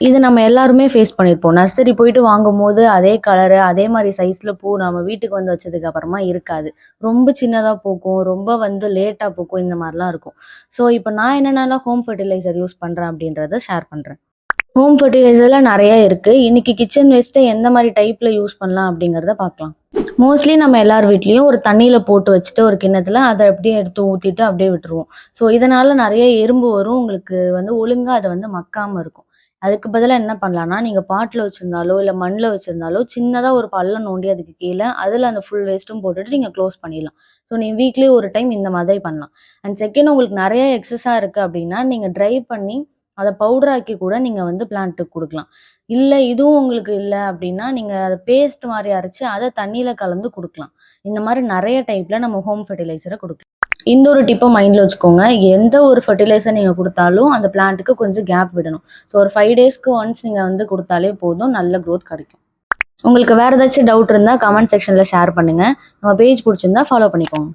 இது நம்ம எல்லாருமே ஃபேஸ் பண்ணியிருப்போம். நர்சரி போயிட்டு வாங்கும்போது அதே கலரு, அதே மாரி சைஸ்ல பூ நம்ம வீட்டுக்கு வந்து வச்சதுக்கு அப்புறமா இருக்காது. ரொம்ப சின்னதா பூக்கும், ரொம்ப வந்து லேட்டா பூக்கும் இந்த மாரிலாம் இருக்கும். ஸோ இப்ப நான் என்னென்னலாம் ஹோம் ஃபெர்டிலைசர் யூஸ் பண்றேன் அப்படின்றத ஷேர் பண்றேன். ஹோம் ஃபெர்டிலைசர்ல நெறைய இருக்கு. இன்னைக்கு கிச்சன் வேஸ்ட்ட எந்த மாரி டைப்ல யூஸ் பண்ணலாம் அப்படிங்கிறத பார்க்கலாம். மோஸ்ட்லி நம்ம எல்லார் வீட்லயும் ஒரு தண்ணீல போட்டு வச்சுட்டு ஒரு கிண்ணத்துல அத அப்படியே எடுத்து ஊத்திட்டு அப்படியே விட்டுருவோம். ஸோ இதனால நெறைய எறும்பு வரும். உங்களுக்கு வந்து ஒழுங்கா அத வந்து மக்காம இருக்கும். அதுக்கு பதிலா என்ன பண்ணலாம்னா, நீங்க பாட்ல வச்சிருந்தாலோ, இல்ல மண்ல வச்சிருந்தாலோ, சின்னதா ஒரு பள்ளம் நோண்டி அதுக்கு கீழ அதுல அந்த ஃபுல் வேஸ்ட்டும் போட்டுட்டு நீங்க க்ளோஸ் பண்ணிடலாம். ஸோ நீங்க வீக்லி ஒரு டைம் இந்த மாதிரி பண்ணலாம். அண்ட் செகண்ட் உங்களுக்கு நெறைய எக்ஸஸா இருக்கு அப்படின்னா, நீங்க ட்ரை பண்ணி அத பவுடர் ஆக்கி கூட நீங்க வந்து பிளான்ட்டுக்கு குடுக்கலாம். இல்ல இதுவும் உங்களுக்கு இல்ல அப்டின்னா, நீங்க அத பேஸ்ட் மாரி அரைச்சு அத தண்ணீல கலந்து குடுக்கலாம். இந்த மாரி நெறைய டைப்ல நம்ம ஹோம் ஃபெர்டிலைசர குடுக்கலாம். இந்த ஒரு டிப்ப மைண்ட்ல வச்சுக்கோங்க. எந்த ஒரு ஃபெர்டிலைசர் நீங்க குடுத்தாலும் அந்த பிளான்ட்க்கு கொஞ்சம் கேப் விடணும். ஸோ ஒரு 5 டேஸ்க்கு ஒன்ஸ் நீங்க வந்து குடுத்தாலே போதும். நல்ல குரோத் கிடைக்கும். உங்களுக்கு வேற ஏதாச்சும் டவுட் இருந்தா கமெண்ட் செக்ஷன்ல ஷேர் பண்ணுங்க. நம்ம பேஜ் புடிச்சிருந்தா ஃபாலோ பண்ணிக்கோங்க.